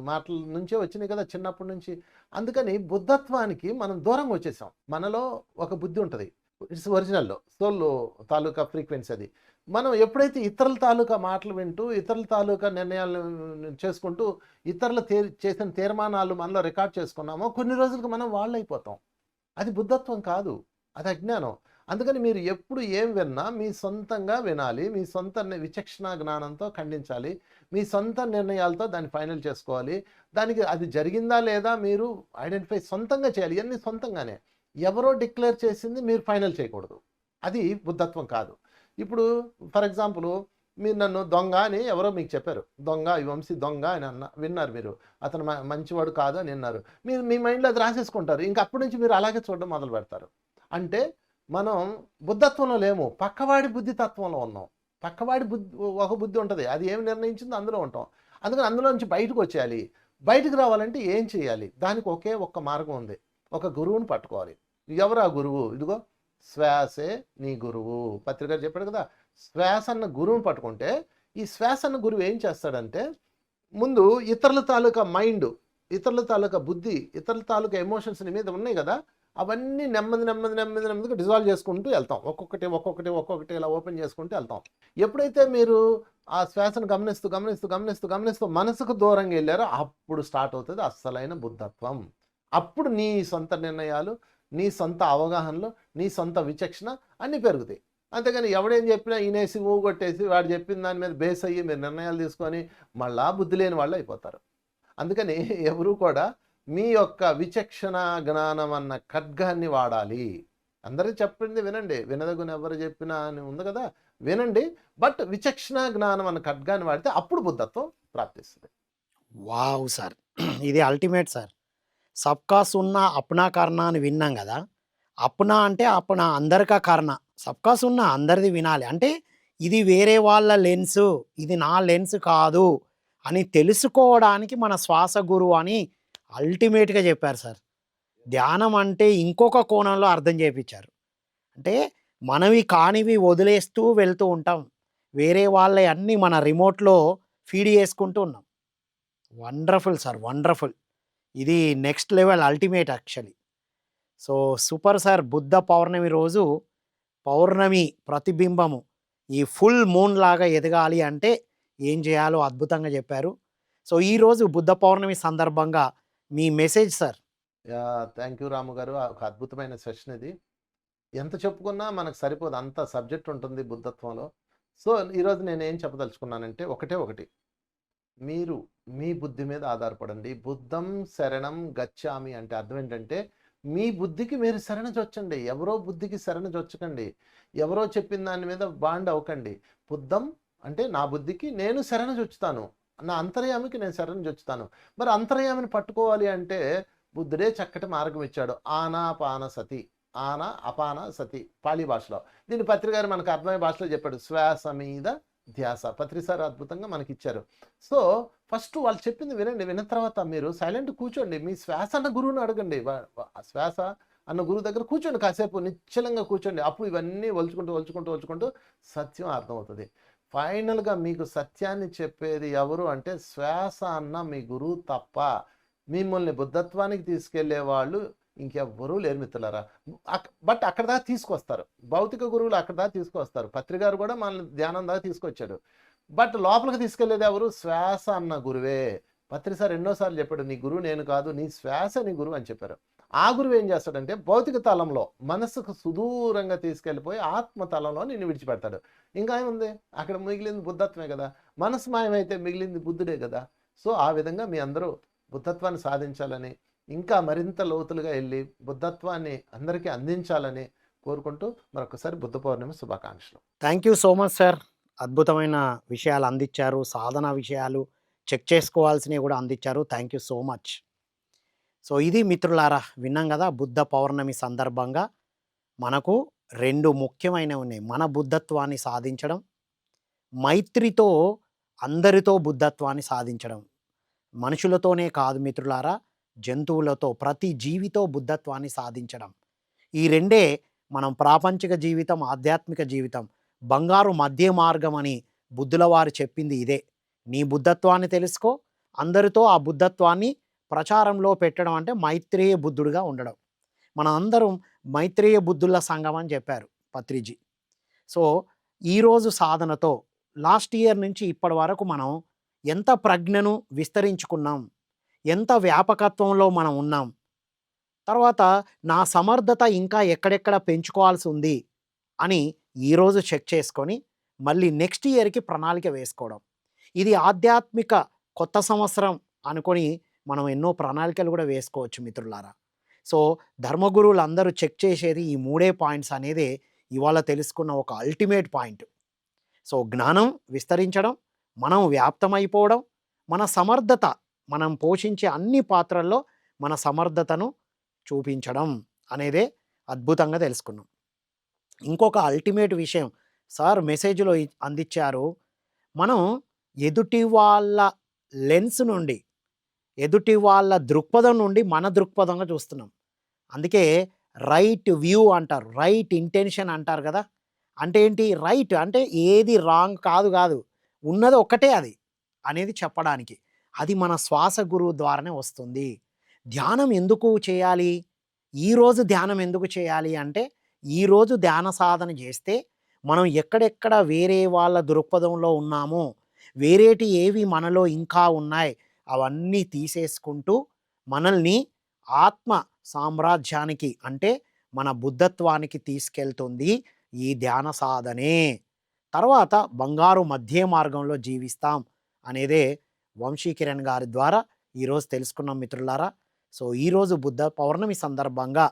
మాటల నుంచే వచ్చినాయి కదా చిన్నప్పటి నుంచి. అందుకని బుద్ధత్వానికి మనం దూరంగా వచ్చేసాం. మనలో ఒక బుద్ధి ఉంటుంది, ఇట్స్ ఒరిజినల్లో సోల్ తాలూకా ఫ్రీక్వెన్సీ అది. మనం ఎప్పుడైతే ఇతరుల తాలూకా మాటలు వింటూ, ఇతరుల తాలూకా నిర్ణయాలు చేసుకుంటూ, ఇతరులు చేసిన తీర్మానాలు మనలో రికార్డ్ చేసుకున్నామో కొన్ని రోజులకు మనం వాళ్ళు అయిపోతాం. అది బుద్ధత్వం కాదు, అది అజ్ఞానం. అందుకని మీరు ఎప్పుడు ఏం విన్నా మీ సొంతంగా వినాలి. మీ సొంత విచక్షణ జ్ఞానంతో ఖండించాలి. మీ సొంత నిర్ణయాలతో దాన్ని ఫైనల్ చేసుకోవాలి. దానికి అది జరిగిందా లేదా మీరు ఐడెంటిఫై సొంతంగా చేయాలి. ఇయన్నీ సొంతంగానే. ఎవరో డిక్లేర్ చేసింది మీరు ఫైనల్ చేయకూడదు. అది బుద్ధత్వం కాదు. ఇప్పుడు ఫర్ ఎగ్జాంపుల్ మీరు నన్ను దొంగ అని ఎవరో మీకు చెప్పారు. దొంగ ఈ వంశీ దొంగ అని విన్నారు మీరు. అతను మంచివాడు కాదు అని విన్నారు. మీరు మీ మైండ్‌లో అది రాసేసుకుంటారు. ఇంక అప్పటి నుంచి మీరు అలాగే చూడడం మొదలు పెడతారు. అంటే మనం బుద్ధత్వంలో లేము. పక్కవాడి బుద్ధి తత్వంలో ఉన్నాం. పక్కవాడి ఒక బుద్ధి ఉంటది. అది ఏమి నిర్ణయించిందో అందులో ఉంటాం. అందుకని అందులో నుంచి బయటకొచ్చేయాలి. బయటకు రావాలంటే ఏం చేయాలి? దానికి ఒకే ఒక్క మార్గం ఉంది. ఒక గురువుని పట్టుకోవాలి. ఎవరు ఆ గురువు? ఇదిగో శ్వాసే నీ గురువు. పత్రిక గారు చెప్పాడు కదా! శ్వాస అన్న గురువుని పట్టుకుంటే, ఈ శ్వాస అన్న గురువు ఏం చేస్తాడంటే, ముందు ఇతరుల తాలూకా మైండ్, ఇతరుల తాలూకా బుద్ధి, ఇతరుల తాలూకా ఎమోషన్స్ నీ మీద ఉన్నాయి కదా! అవన్నీ నెమ్మదిగా డిజాల్వ్ చేసుకుంటూ వెళ్తాం. ఒక్కొక్కటి ఇలా ఓపెన్ చేసుకుంటూ వెళ్తాం. ఎప్పుడైతే మీరు ఆ శ్వాసను గమనిస్తూ మనసుకు దూరంగా వెళ్ళారో అప్పుడు స్టార్ట్ అవుతుంది అస్సలైన బుద్ధత్వం. అప్పుడు నీ సొంత నిర్ణయాలు, నీ సొంత అవగాహనలు, నీ సొంత విచక్షణ అన్నీ పెరుగుతాయి. అంతేగాని ఎవడేం చెప్పినా ఇనేసి ఊగొట్టేసి వాడు చెప్పిన దాని మీద బేస్ అయ్యి మీరు నిర్ణయాలు తీసుకొని మళ్ళా బుద్ధి లేని వాళ్ళు అయిపోతారు. అందుకని ఎవరు కూడా మీ యొక్క విచక్షణ జ్ఞానం అన్న ఖడ్గాన్ని వాడాలి. అందరూ చెప్పింది వినండి. వినదగున ఎవరు చెప్పినా అని ఉంది కదా! వినండి. బట్ విచక్షణ జ్ఞానం అన్న ఖడ్గాన్ని వాడితే అప్పుడు బుద్ధత్వం ప్రాప్తిస్తుంది. వావ్! సార్. ఇది అల్టిమేట్ సార్. సబ్‌కా సున్నా అప్నా కర్నా అని విన్నాం గదా! అప్నా అంటే అప్నా అందరికా కర్నా. సబ్‌కా సున్నా అందరిది వినాలి. అంటే ఇది వేరే వాళ్ళ లెన్సు. ఇది నా లెన్స్ కాదు అని తెలుసుకోవడానికి మన శ్వాస గురువు అని అల్టిమేట్‌గా చెప్పారు సార్. ధ్యానం అంటే ఇంకొక కోణంలో అర్థం చేపిచ్చారు. అంటే మనవి కానివి వదిలేస్తూ వెళ్తూ ఉంటాం. వేరే వాళ్ళయి అన్నీ మన రిమోట్‌లో ఫీడ్ చేసుకుంటూ ఉన్నాం. Wonderful sir. వండర్‌ఫుల్. ఇది next level ultimate actually. So, super sir. Buddha Purnima రోజు పౌర్ణమి ప్రతిబింబము ఈ ఫుల్ మూన్ లాగా ఎదగాలి అంటే ఏం చేయాలో అద్భుతంగా చెప్పారు. సో, ఈరోజు బుద్ధ పౌర్ణమి సందర్భంగా మీ మెసేజ్ సార్. థ్యాంక్ యూ రాము గారు. ఒక అద్భుతమైన సెషన్ ఇది. ఎంత చెప్పుకున్నా మనకు సరిపోదు. అంత సబ్జెక్ట్ ఉంటుంది బుద్ధత్వంలో. సో, ఈరోజు నేనేం చెప్పదలుచుకున్నానంటే ఒకటి. మీరు మీ బుద్ధి మీద ఆధారపడండి. బుద్ధం శరణం గచ్చామి అంటే అర్థం ఏంటంటే, మీ బుద్ధికి మీరు శరణజొచ్చండి. ఎవరో బుద్ధికి శరణజొచ్చకండి. ఎవరో చెప్పిన దాని మీద బాండ్ అవ్వకండి. బుద్ధం అంటే నా బుద్ధికి నేను శరణజొచ్చుతాను. నా అంతర్యామికి నేను శరణజొచ్చుతాను. మరి అంతర్యామిని పట్టుకోవాలి అంటే బుద్ధుడే చక్కటి మార్గం ఇచ్చాడు. ఆనాపాన సతి. ఆన అపాన సతి పాళీ భాషలో. దీన్ని పత్రి గారు మనకు అర్థమయ్యే భాషలో చెప్పాడు. శ్వాస మీద ధ్యాస. పత్రి సార్ అద్భుతంగా మనకిచ్చారు. సో, ఫస్ట్ వాళ్ళు చెప్పింది వినండి. విన్న తర్వాత మీరు సైలెంట్ కూర్చోండి. మీ శ్వాస అన్న గురువుని అడగండి. శ్వాస అన్న గురువు దగ్గర కూర్చోండి. కాసేపు నిశ్చలంగా కూర్చోండి. అప్పుడు ఇవన్నీ ఒలుచుకుంటూ సత్యం అర్థమవుతుంది. ఫైనల్‌గా మీకు సత్యాన్ని చెప్పేది ఎవరు అంటే శ్వాస అన్న మీ గురువు తప్ప మిమ్మల్ని బుద్ధత్వానికి తీసుకెళ్లే వాళ్ళు ఇంకెవ్వరూ లేరు మిత్రులారా. బట్ అక్కడ దాకా తీసుకొస్తారు. భౌతిక గురువులు అక్కడ దాకా తీసుకొస్తారు. పత్రి గారు కూడా మనల్ని ధ్యానం దాకా తీసుకొచ్చాడు. బట్ లోపలికి తీసుకెళ్లేది ఎవరు? శ్వాస అన్న గురువే. పత్రి సార్ ఎన్నోసార్లు చెప్పాడు, నీ గురువు నేను కాదు, నీ శ్వాస నీ గురువు అని చెప్పారు. ఆ గురువు ఏం చేస్తాడంటే భౌతిక తలంలో మనసుకు సుదూరంగా తీసుకెళ్ళిపోయి ఆత్మ తలంలో నిన్ను విడిచిపెడతాడు. ఇంకా ఏముంది అక్కడ? మిగిలింది బుద్ధత్వమే కదా. మనసు మాయమైతే మిగిలింది బుద్ధుడే కదా. సో, ఆ విధంగా మీ అందరూ బుద్ధత్వాన్ని సాధించాలని, ఇంకా మరింత లోతులుగా వెళ్ళి బుద్ధత్వాన్ని అందరికీ అందించాలని కోరుకుంటూ మరొకసారి బుద్ధ పౌర్ణమి శుభాకాంక్షలు. Thank you so much sir. అద్భుతమైన విషయాలు అందించారు. సాధన విషయాలు చెక్ చేసుకోవాల్సినవి కూడా అందించారు. Thank you so much. So, ఇది మిత్రులారా విన్నాం కదా! బుద్ధ పౌర్ణమి సందర్భంగా మనకు 2 ముఖ్యమైనవి ఉన్నాయి. మన బుద్ధత్వాన్ని సాధించడం, మైత్రితో అందరితో బుద్ధత్వాన్ని సాధించడం. మనుషులతోనే కాదు మిత్రులారా, జంతువులతో, ప్రతి జీవితో బుద్ధత్వాన్ని సాధించడం. ఈ రెండే మనం ప్రాపంచిక జీవితం, ఆధ్యాత్మిక జీవితం, బంగారు మధ్య మార్గం అని బుద్ధుల వారు చెప్పింది ఇదే. నీ బుద్ధత్వాన్ని తెలుసుకో, అందరితో ఆ బుద్ధత్వాన్ని ప్రచారంలో పెట్టడం అంటే మైత్రేయ బుద్ధుడుగా ఉండడం. మన అందరం మైత్రేయ బుద్ధుల సంఘం అని చెప్పారు పత్రిజీ. సో, ఈరోజు సాధనతో లాస్ట్ ఇయర్ నుంచి ఇప్పటి వరకు మనం ఎంత ప్రజ్ఞను విస్తరించుకున్నాం, ఎంత వ్యాపకత్వంలో మనం ఉన్నాం, తర్వాత నా సమర్థత ఇంకా ఎక్కడెక్కడ పెంచుకోవాల్సి ఉంది, అని ఈరోజు చెక్ చేసుకొని మళ్ళీ నెక్స్ట్ ఇయర్‌కి ప్రణాళిక వేసుకోవడం. ఇది ఆధ్యాత్మిక కొత్త సంవత్సరం అనుకొని మనం ఎన్నో ప్రణాళికలు కూడా వేసుకోవచ్చు మిత్రులారా. సో, ధర్మగురువులందరూ చెక్ చేసేది ఈ 3 పాయింట్స్ అనేదే ఇవాళ తెలుసుకున్న ఒక అల్టిమేట్ పాయింట్. సో, జ్ఞానం విస్తరించడం, మనం వ్యాప్తమైపోవడం, మన సమర్థత, మనం పోషించే అన్ని పాత్రల్లో మన సమర్థతను చూపించడం అనేదే అద్భుతంగా తెలుసుకున్నాం. ఇంకొక అల్టిమేట్ విషయం సార్ మెసేజ్‌లో అందించారు. మనం ఎదుటి వాళ్ళ లెన్స్ నుండి, ఎదుటి వాళ్ళ దృక్పథం నుండి మన దృక్పథంగా చూస్తున్నాం. అందుకే రైట్ వ్యూ అంటారు. రైట్ ఇంటెన్షన్ అంటారు కదా! అంటే ఏంటి? రైట్ అంటే ఏది రాంగ్ కాదు కాదు. ఉన్నది ఒక్కటే అది అనేది చెప్పడానికి. అది మన శ్వాస గురువు ద్వారానే వస్తుంది. ధ్యానం ఎందుకు చేయాలి? ఈరోజు ధ్యానం ఎందుకు చేయాలి అంటే, ఈరోజు ధ్యాన సాధన చేస్తే మనం ఎక్కడెక్కడ వేరే వాళ్ళ దృక్పథంలో ఉన్నామో, వేరేటి ఏవి మనలో ఇంకా ఉన్నాయి అవన్నీ తీసేసుకుంటూ మనల్ని ఆత్మ సామ్రాజ్యానికి అంటే మన బుద్ధత్వానికి తీసుకెళ్తుంది ఈ ధ్యాన సాధనే. తర్వాత బంగారు మధ్య మార్గంలో జీవిస్తాం అనేదే వంశీ కిరణ్ గారి ద్వారా ఈరోజు తెలుసుకున్నాం మిత్రులారా. సో, ఈరోజు బుద్ధ పౌర్ణమి సందర్భంగా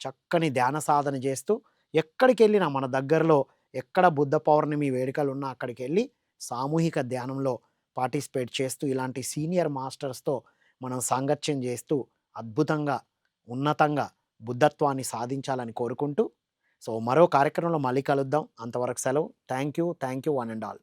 చక్కని ధ్యాన సాధన చేస్తూ ఎక్కడికెళ్ళినా మన దగ్గరలో ఎక్కడ బుద్ధ పౌర్ణమి వేడుకలున్నా అక్కడికెళ్ళి సామూహిక ధ్యానంలో పార్టిసిపేట్ చేస్తూ ఇలాంటి సీనియర్ మాస్టర్స్‌తో మనం సాంగత్యం చేస్తూ అద్భుతంగా, ఉన్నతంగా బుద్ధత్వాన్ని సాధించాలని కోరుకుంటూ, సో, మరో కార్యక్రమంలో మళ్ళీ కలుద్దాం. అంతవరకు సెలవు. Thank you. Thank you one and all.